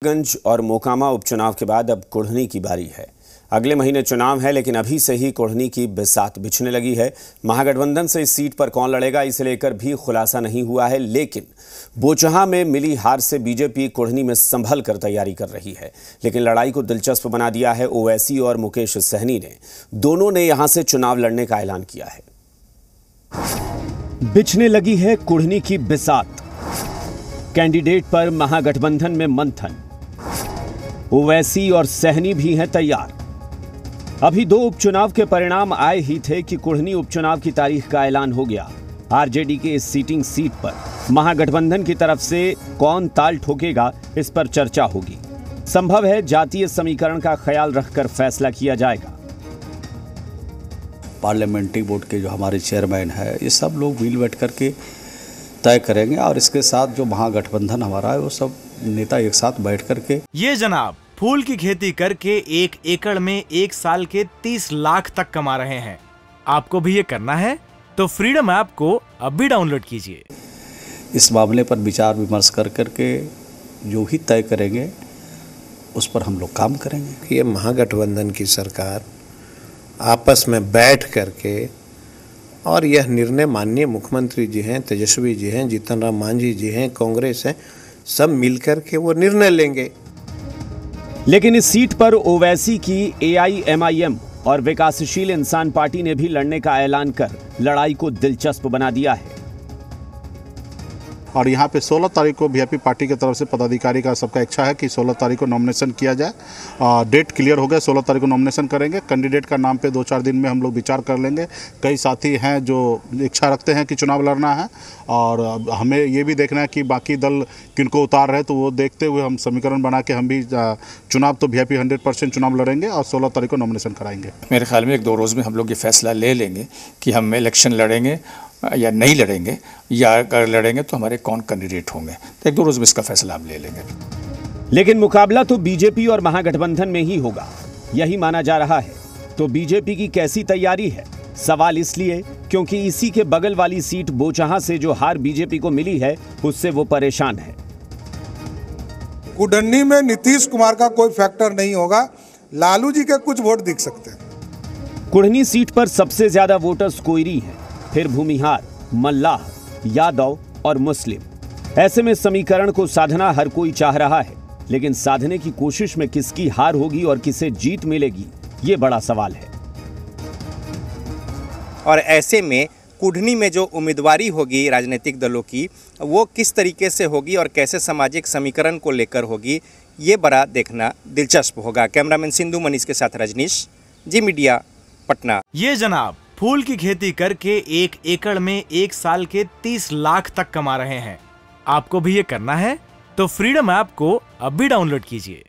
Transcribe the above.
गंज और मोकामा उपचुनाव के बाद अब कुढ़नी की बारी है। अगले महीने चुनाव है, लेकिन अभी से ही कुढ़नी की बिसात बिछने लगी है। महागठबंधन से इस सीट पर कौन लड़ेगा, इसे लेकर भी खुलासा नहीं हुआ है। लेकिन बोचहां में मिली हार से बीजेपी कुढ़नी में संभल कर तैयारी कर रही है। लेकिन लड़ाई को दिलचस्प बना दिया है ओवैसी और मुकेश सहनी ने। दोनों ने यहां से चुनाव लड़ने का ऐलान किया है। बिछने लगी है कुढ़नी की बिसात। कैंडिडेट पर महागठबंधन में मंथन। ओवैसी और सहनी भी हैं तैयार। अभी दो उपचुनाव के परिणाम आए ही थे कि कुढ़नी उपचुनाव की तारीख का ऐलान हो गया। आरजेडी के इस सीटिंग सीट पर महागठबंधन की तरफ से कौन ताल ठोकेगा, इस पर चर्चा होगी। संभव है जातीय समीकरण का ख्याल रखकर फैसला किया जाएगा। पार्लियामेंट्री बोर्ड के जो हमारे चेयरमैन है, ये सब लोग मिल बैठ करके तय करेंगे और इसके साथ जो महागठबंधन हमारा है वो सब नेता एक साथ बैठ करके। ये जनाब फूल की खेती करके 1 एकड़ में 1 साल के 30 लाख तक कमा रहे हैं। आपको भी ये करना है तो फ्रीडम ऐप को अब भी डाउनलोड कीजिए। इस मामले पर विचार विमर्श कर करके जो भी तय करेंगे उस पर हम लोग काम करेंगे। ये महागठबंधन की सरकार आपस में बैठ करके, और यह निर्णय माननीय मुख्यमंत्री जी हैं, तेजस्वी जी हैं, जीतन राम मांझी जी हैं, कांग्रेस हैं, सब मिलकर के वो निर्णय लेंगे। लेकिन इस सीट पर ओवैसी की AIMIM और विकासशील इंसान पार्टी ने भी लड़ने का ऐलान कर लड़ाई को दिलचस्प बना दिया है। और यहाँ पे 16 तारीख को वीआईपी पार्टी की तरफ से पदाधिकारी का सबका इच्छा है कि 16 तारीख को नॉमिनेशन किया जाए। डेट क्लियर हो गया, 16 तारीख को नॉमिनेशन करेंगे। कैंडिडेट का नाम पे 2-4 दिन में हम लोग विचार कर लेंगे। कई साथी हैं जो इच्छा रखते हैं कि चुनाव लड़ना है, और हमें ये भी देखना है कि बाकी दल किनको उतार रहे, तो वो देखते हुए हम समीकरण बना के हम भी चुनाव तो वीआईपी 100% चुनाव लड़ेंगे और 16 तारीख को नॉमिनेशन कराएंगे। मेरे ख्याल में 1-2 रोज़ में हम लोग ये फैसला ले लेंगे कि हम इलेक्शन लड़ेंगे या नहीं लड़ेंगे, या अगर लड़ेंगे तो हमारे कौन कैंडिडेट होंगे। तो 1-2 रोज़ में इसका फैसला हम ले लेंगे। लेकिन मुकाबला तो बीजेपी और महागठबंधन में ही होगा, यही माना जा रहा है। तो बीजेपी की कैसी तैयारी है? सवाल इसलिए क्योंकि इसी के बगल वाली सीट बोचहां से जो हार बीजेपी को मिली है, उससे वो परेशान है। कुढ़नी में नीतीश कुमार का कोई फैक्टर नहीं होगा, लालू जी के कुछ वोट दिख सकते हैं। कुढ़नी सीट पर सबसे ज्यादा वोटर्स कोयरी हैं, फिर भूमिहार, मल्लाह, यादव और मुस्लिम। ऐसे में समीकरण को साधना हर कोई चाह रहा है, लेकिन साधने की कोशिश में किसकी हार होगी और किसे जीत मिलेगी, ये बड़ा सवाल है। और ऐसे में कुढ़नी में जो उम्मीदवारी होगी राजनीतिक दलों की, वो किस तरीके से होगी और कैसे सामाजिक समीकरण को लेकर होगी, ये बड़ा देखना दिलचस्प होगा। कैमरामैन सिंधु मनीष के साथ रजनीश, जी मीडिया, पटना। ये जनाब फूल की खेती करके 1 एकड़ में 1 साल के 30 लाख तक कमा रहे हैं। आपको भी ये करना है तो फ्रीडम ऐप को अब भी डाउनलोड कीजिए।